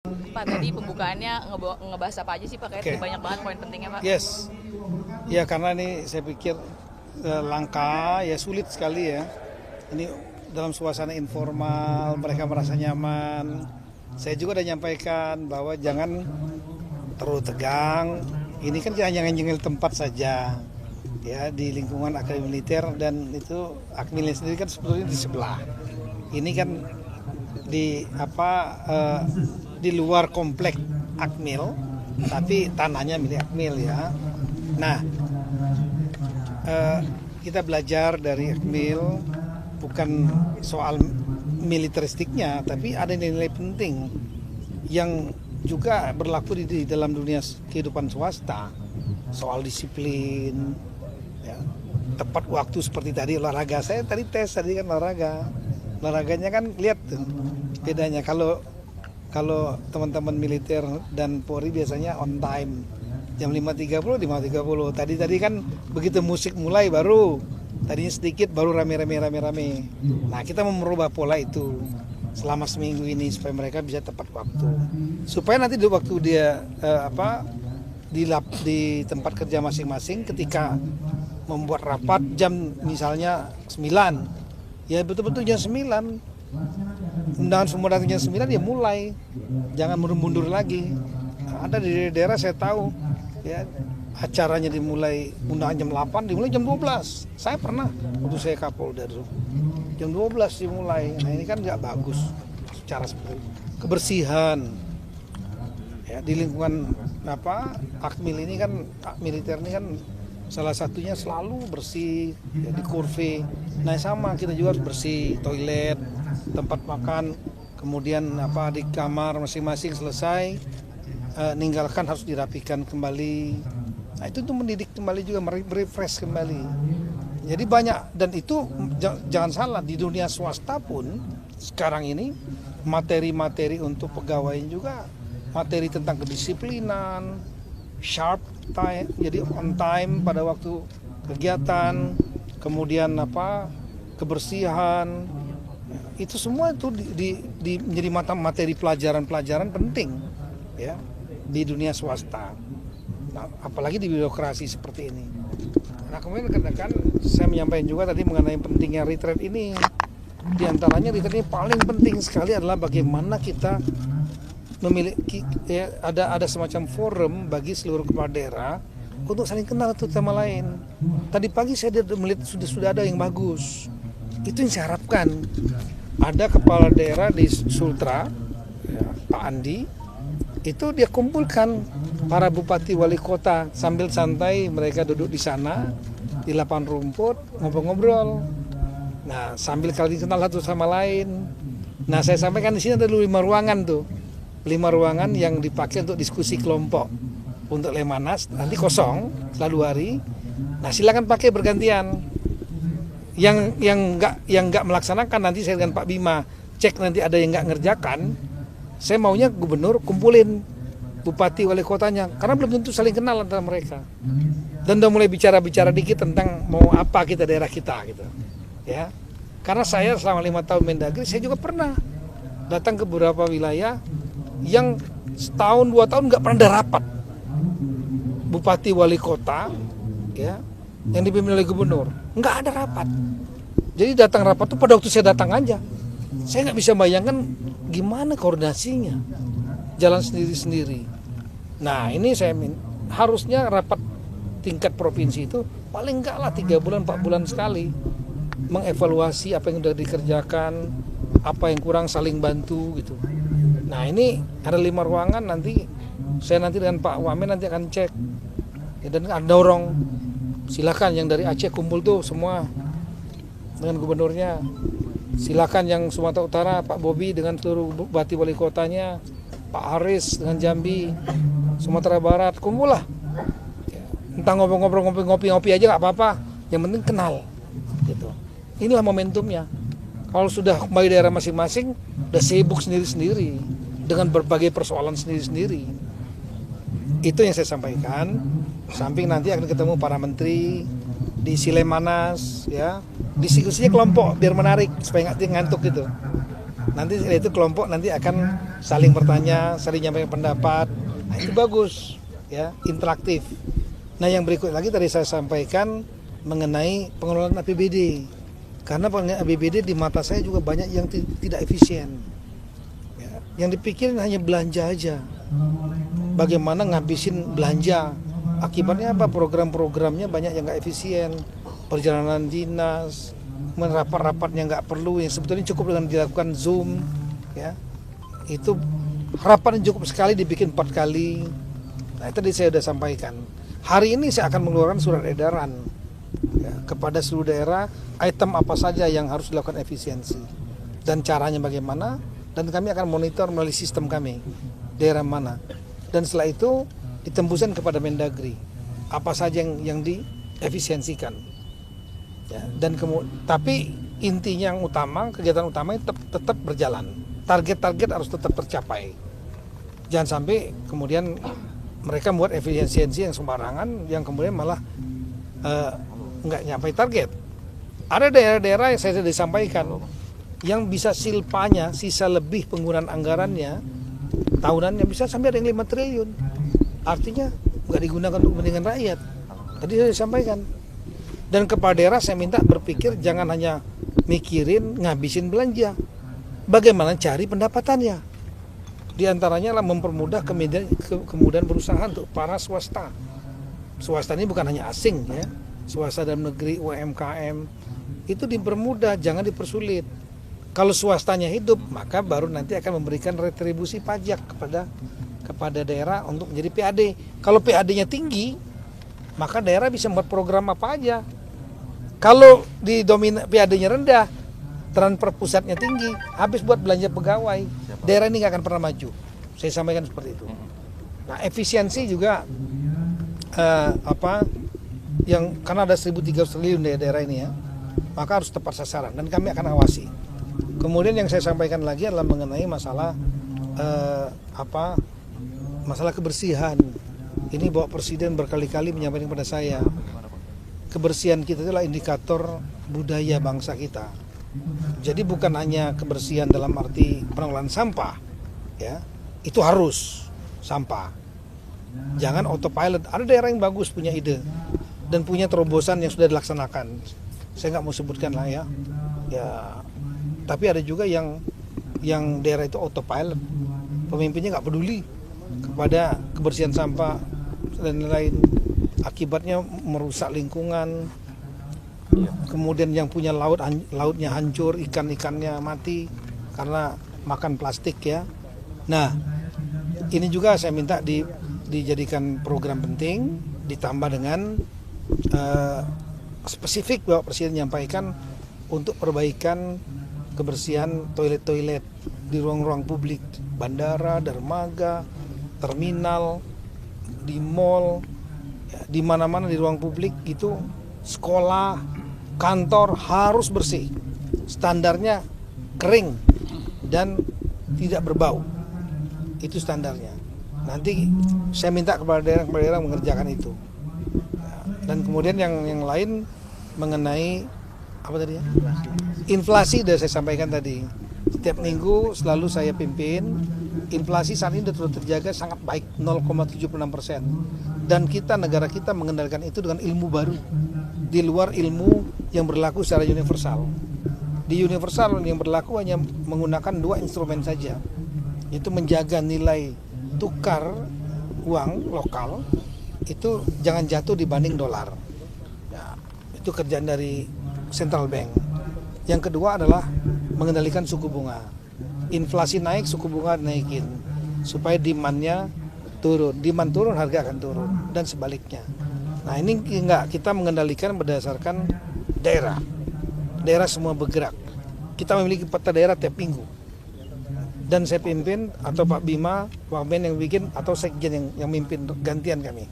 Pak, tadi pembukaannya ngebahas apa aja sih Pak? Kayaknya banyak banget poin pentingnya Pak. Yes, ya karena ini saya pikir langka, ya sulit sekali ya. Ini dalam suasana informal, mereka merasa nyaman. Saya juga udah nyampaikan bahwa jangan terlalu tegang. Ini kan hanya nyengil tempat saja, ya di lingkungan akademi militer, dan itu akmilnya sendiri kan sebetulnya di sebelah. Ini kan di di luar komplek Akmil, tapi tanahnya milik Akmil ya. Nah, kita belajar dari Akmil bukan soal militeristiknya, tapi ada nilai penting yang juga berlaku di dalam dunia kehidupan swasta, soal disiplin, ya, tepat waktu seperti tadi olahraga. Saya tadi tes tadi kan olahraganya kan lihat tuh bedanya. Kalau teman-teman militer dan Polri biasanya on time jam 5.30. Tadi kan begitu musik mulai baru tadinya sedikit baru rame. Nah, kita mau merubah pola itu selama seminggu ini supaya mereka bisa tepat waktu. Supaya nanti di waktu dia di tempat kerja masing-masing ketika membuat rapat jam misalnya 9, ya betul-betul jam 9. Undangan semua datang jam 9 ya mulai, jangan mundur lagi. Ada di daerah saya tahu ya, acaranya dimulai undangan jam 8 dimulai jam 12. Saya pernah waktu saya Kapolda dulu jam 12 dimulai. Nah, ini kan nggak bagus secara seperti itu. Kebersihan ya di lingkungan Akmil ini kan, militer ini kan salah satunya selalu bersih ya, di kurve. Nah, sama kita juga harus bersih toilet, tempat makan, kemudian di kamar masing-masing selesai, ninggalkan harus dirapikan kembali. Nah, itu untuk mendidik kembali juga, merefresh kembali. Jadi banyak, dan itu jangan salah, di dunia swasta pun sekarang ini materi-materi untuk pegawai juga, materi tentang kedisiplinan, sharp time, jadi on time pada waktu kegiatan, kemudian kebersihan, itu semua itu menjadi materi pelajaran penting ya di dunia swasta. Nah, apalagi di birokrasi seperti ini. Nah, kemudian kan saya menyampaikan juga tadi mengenai pentingnya retreat ini. Di antaranya retreat ini paling penting sekali adalah bagaimana kita memiliki ya, ada semacam forum bagi seluruh kepala daerah untuk saling kenal satu sama lain. Tadi pagi saya melihat sudah ada yang bagus. Itu yang saya harapkan. Ada kepala daerah di Sultra, ya, Pak Andi, itu dia kumpulkan para bupati wali kota sambil santai, mereka duduk di sana di lapangan rumput ngobrol-ngobrol. Nah, sambil kali kenal satu sama lain. Nah, saya sampaikan di sini ada 5 ruangan tuh. 5 ruangan yang dipakai untuk diskusi kelompok untuk Lemanas, nanti kosong selalu hari. Nah, silakan pakai bergantian. Yang nggak melaksanakan nanti saya dengan Pak Bima cek, nanti ada yang nggak ngerjakan. Saya maunya gubernur kumpulin bupati wali kotanya, karena belum tentu saling kenal antara mereka. Dan udah mulai bicara dikit tentang mau apa kita daerah kita gitu. Ya. Karena saya selama 5 tahun Mendagri, saya juga pernah datang ke beberapa wilayah yang setahun 2 tahun nggak pernah ada rapat bupati wali kota ya yang dipimpin oleh gubernur, nggak ada rapat. Jadi datang rapat tuh pada waktu saya datang aja. Saya nggak bisa bayangkan gimana koordinasinya, jalan sendiri-sendiri. Nah, ini saya harusnya rapat tingkat provinsi itu paling nggak lah 3 bulan 4 bulan sekali, mengevaluasi apa yang sudah dikerjakan, apa yang kurang, saling bantu gitu. Nah, ini ada 5 ruangan, nanti saya dengan Pak Wamen nanti akan cek ya, dan akan dorong. Silakan yang dari Aceh kumpul tuh semua dengan gubernurnya. Silakan yang Sumatera Utara Pak Bobi dengan seluruh bupati wali kotanya, Pak Haris dengan Jambi, Sumatera Barat kumpul lah. Entah ngobrol-ngobrol, ngopi-ngopi aja nggak apa-apa. Yang penting kenal. Gitu. Inilah momentumnya. Kalau sudah kembali daerah masing-masing, udah sibuk sendiri-sendiri dengan berbagai persoalan sendiri-sendiri. Itu yang saya sampaikan. Samping nanti akan ketemu para menteri di Silemanas, ya, diskusinya kelompok biar menarik supaya nggak ngantuk gitu. Nanti itu kelompok nanti akan saling bertanya, saling menyampaikan pendapat. Nah, itu bagus, ya, interaktif. Nah, yang berikut lagi tadi saya sampaikan mengenai pengelolaan APBD. Karena pengelolaan APBD di mata saya juga banyak yang tidak efisien. Ya, yang dipikirin hanya belanja aja. Bagaimana ngabisin belanja? Akibatnya apa? Program-programnya banyak yang nggak efisien. Perjalanan dinas, rapat-rapatnya nggak perlu, yang sebetulnya cukup dengan dilakukan Zoom, ya. Itu harapan cukup sekali dibikin 4 kali. Nah, itu tadi saya sudah sampaikan. Hari ini saya akan mengeluarkan surat edaran, ya, kepada seluruh daerah item apa saja yang harus dilakukan efisiensi dan caranya bagaimana, dan kami akan monitor melalui sistem kami daerah mana, dan setelah itu ditembuskan kepada Mendagri apa saja yang diefisiensikan, ya, dan tapi intinya yang utama, kegiatan utamanya tetap berjalan, target-target harus tetap tercapai, jangan sampai kemudian mereka membuat efisiensi yang sembarangan yang kemudian malah nggak nyampe target. Ada daerah-daerah yang saya sudah disampaikan yang bisa silpanya, sisa lebih penggunaan anggarannya tahunannya bisa sampai ada yang 5 triliun. Artinya nggak digunakan untuk kepentingan rakyat. Tadi saya sampaikan. Dan kepala daerah saya minta berpikir jangan hanya mikirin ngabisin belanja. Bagaimana cari pendapatannya? Di antaranya adalah mempermudah kemudahan berusaha untuk para swasta. Swasta ini bukan hanya asing, ya. Swasta dalam negeri, UMKM itu dipermudah, jangan dipersulit. Kalau swastanya hidup, maka baru nanti akan memberikan retribusi pajak kepada daerah untuk menjadi PAD. Kalau PAD-nya tinggi, maka daerah bisa membuat program apa aja. Kalau PAD-nya rendah, transfer pusatnya tinggi, habis buat belanja pegawai, daerah ini nggak akan pernah maju. Saya sampaikan seperti itu. Nah, efisiensi juga karena ada 1.300 triliun di daerah ini, ya, maka harus tepat sasaran dan kami akan awasi. Kemudian yang saya sampaikan lagi adalah mengenai masalah masalah kebersihan. Ini Bapak Presiden berkali-kali menyampaikan kepada saya, kebersihan kita adalah indikator budaya bangsa kita. Jadi bukan hanya kebersihan dalam arti pengelolaan sampah, ya, itu harus sampah. Jangan autopilot. Ada daerah yang bagus punya ide dan punya terobosan yang sudah dilaksanakan. Saya nggak mau sebutkan lah, ya. Tapi ada juga yang daerah itu autopilot. Pemimpinnya nggak peduli kepada kebersihan sampah dan lain-lain. Akibatnya merusak lingkungan. Kemudian yang punya lautnya hancur, ikan-ikannya mati karena makan plastik, ya. Nah, ini juga saya minta dijadikan program penting, ditambah dengan spesifik Bapak Presiden menyampaikan untuk perbaikan kebersihan toilet-toilet di ruang-ruang publik, bandara, dermaga, terminal, di mall, ya, di mana-mana di ruang publik itu, sekolah, kantor harus bersih, standarnya kering dan tidak berbau, itu standarnya. Nanti saya minta kepada daerah mengerjakan itu. Dan kemudian yang lain mengenai apa tadi, ya? Inflasi sudah saya sampaikan tadi. Setiap minggu selalu saya pimpin. Inflasi saat ini sudah terjaga sangat baik, 0,76%. Dan negara kita mengendalikan itu dengan ilmu baru, di luar ilmu yang berlaku secara universal. Di universal yang berlaku hanya menggunakan 2 instrumen saja, yaitu menjaga nilai tukar uang lokal itu jangan jatuh dibanding dolar. Ya, itu kerjaan dari central bank. Yang kedua adalah mengendalikan suku bunga. Inflasi naik, suku bunga naikin supaya demandnya turun. Demand turun, harga akan turun dan sebaliknya. Nah, ini kita mengendalikan berdasarkan daerah. Daerah semua bergerak. Kita memiliki peta daerah tiap minggu. Dan saya pimpin atau Pak Bima, Pak Ben yang bikin atau Sekjen yang mimpin gantian kami.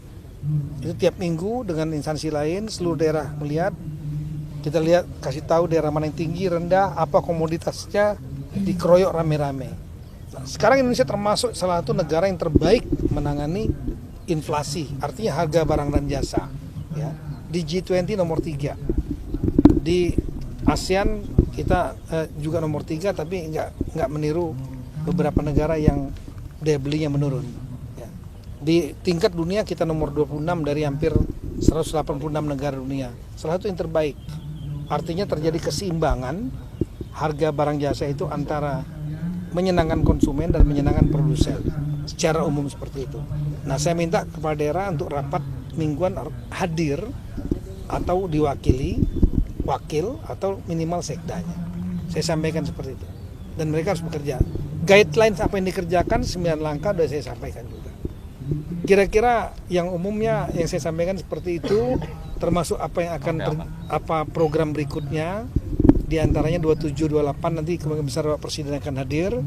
Itu tiap minggu dengan instansi lain, seluruh daerah melihat. Kita lihat, kasih tahu daerah mana yang tinggi, rendah, apa komoditasnya, dikeroyok rame-rame. Nah, sekarang Indonesia termasuk salah satu negara yang terbaik menangani inflasi, artinya harga barang dan jasa. Ya. Di G20 nomor 3. Di ASEAN kita juga nomor 3, tapi nggak meniru beberapa negara yang daya belinya menurun. Ya. Di tingkat dunia kita nomor 26 dari hampir 186 negara dunia. Salah satu yang terbaik. Artinya terjadi keseimbangan harga barang jasa itu antara menyenangkan konsumen dan menyenangkan produsen. Secara umum seperti itu. Nah, saya minta kepala daerah untuk rapat mingguan hadir atau diwakili wakil atau minimal sekdanya. Saya sampaikan seperti itu. Dan mereka harus bekerja. Guidelines apa yang dikerjakan 9 langkah sudah saya sampaikan juga. Kira-kira yang umumnya yang saya sampaikan seperti itu, termasuk apa yang akan apa program berikutnya, di antaranya 27-28 nanti Kemungkinan Besar Bapak Presiden akan hadir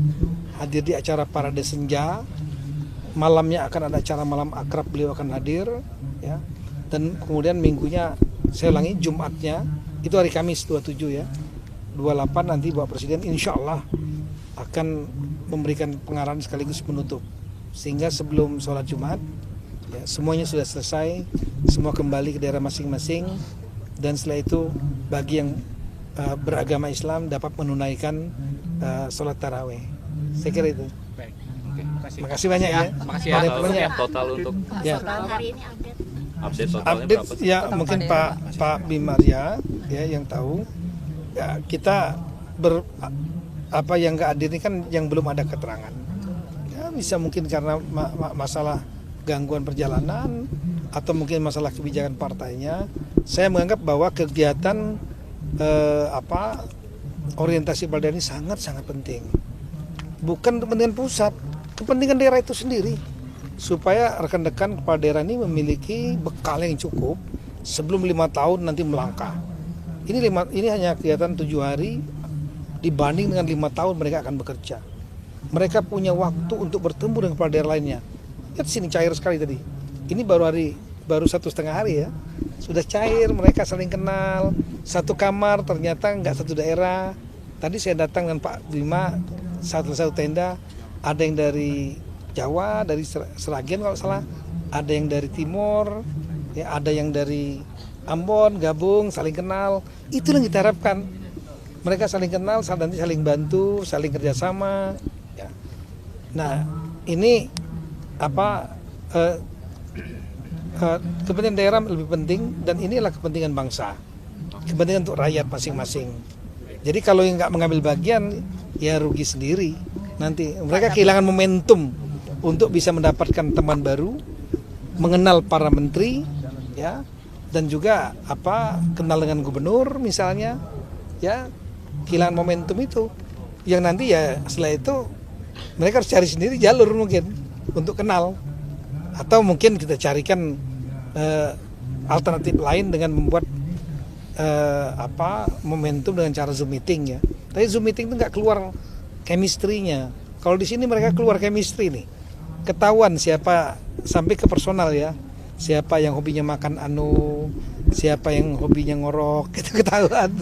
di acara Parade Senja. Malamnya akan ada acara malam akrab, beliau akan hadir, ya. Dan kemudian minggunya, saya ulangi, Jumatnya itu hari Kamis 27 ya, 28 nanti Bapak Presiden insya Allah akan memberikan pengarahan sekaligus penutup, sehingga sebelum sholat Jumat ya, semuanya sudah selesai, semua kembali ke daerah masing-masing, dan setelah itu bagi yang beragama Islam dapat menunaikan sholat taraweh. Saya kira itu. Baik. Oke, makasih banyak ya. Makasih Banyak ya. banyak. Total untuk Ya. Hari ini update totalnya Update berapa sih? ya mungkin Pak Bimaria ya yang tahu. Ya, kita apa yang nggak hadir ini kan yang belum ada keterangan. Ya, bisa mungkin karena masalah gangguan perjalanan atau mungkin masalah kebijakan partainya. Saya menganggap bahwa kegiatan orientasi kepala daerah ini sangat penting. Bukan kepentingan pusat, kepentingan daerah itu sendiri. Supaya rekan-rekan kepala daerah ini memiliki bekal yang cukup sebelum 5 tahun nanti melangkah. Ini hanya kegiatan 7 hari dibanding dengan 5 tahun mereka akan bekerja. Mereka punya waktu untuk bertemu dengan kepala daerah lainnya. Lihat sini cair sekali tadi. Ini baru 1,5 hari ya. Sudah cair, mereka saling kenal. Satu kamar ternyata nggak satu daerah. Tadi saya datang dengan Pak Bima, satu tenda. Ada yang dari Jawa, dari Seragen kalau salah, ada yang dari Timur, ya, ada yang dari Ambon, gabung, saling kenal. Itu yang kita harapkan. Mereka saling kenal, nanti saling bantu, saling kerjasama. Ya. Nah, ini kepentingan daerah lebih penting, dan inilah kepentingan bangsa, kepentingan untuk rakyat masing-masing. Jadi kalau yang nggak mengambil bagian, ya rugi sendiri. Nanti mereka kehilangan momentum untuk bisa mendapatkan teman baru, mengenal para menteri, ya, dan juga kenal dengan gubernur misalnya, ya, kehilangan momentum itu, yang nanti ya setelah itu mereka harus cari sendiri jalur mungkin untuk kenal, atau mungkin kita carikan alternatif lain dengan membuat momentum dengan cara Zoom meeting ya. Tapi Zoom meeting itu nggak keluar chemistry-nya. Kalau di sini mereka keluar chemistry nih. Ketahuan siapa, sampai ke personal ya. Siapa yang hobinya makan siapa yang hobinya ngorok, itu ketahuan.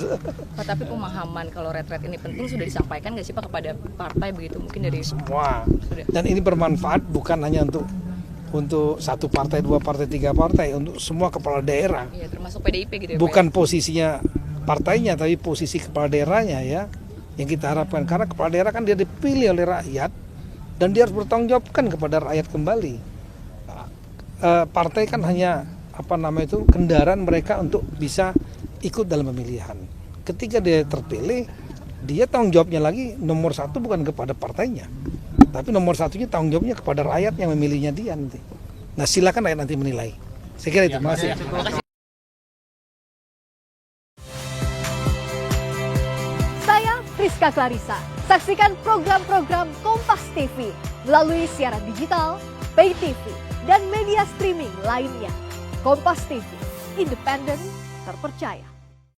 Pak, tapi pemahaman kalau retret ini penting sudah disampaikan nggak sih Pak kepada partai begitu, mungkin dari semua. Sudah. Dan ini bermanfaat bukan hanya untuk 1 partai, 2 partai, 3 partai, untuk semua kepala daerah. Iya, termasuk PDIP gitu ya. Bukan posisinya partainya, tapi posisi kepala daerahnya ya, yang kita harapkan. Karena kepala daerah kan dia dipilih oleh rakyat, dan dia harus bertanggung jawabkan kepada rakyat kembali. Partai kan hanya kendaraan mereka untuk bisa ikut dalam pemilihan. Ketika dia terpilih, dia tanggung jawabnya lagi nomor 1 bukan kepada partainya, tapi nomor 1-nya tanggung jawabnya kepada rakyat yang memilihnya dia nanti. Nah, silakan rakyat nanti menilai. Saya kira itu. Terima kasih. Saya Friska Clarissa. Saksikan program-program Kompas TV melalui siaran digital, pay TV, dan media streaming lainnya. Kompas TV, independen, terpercaya.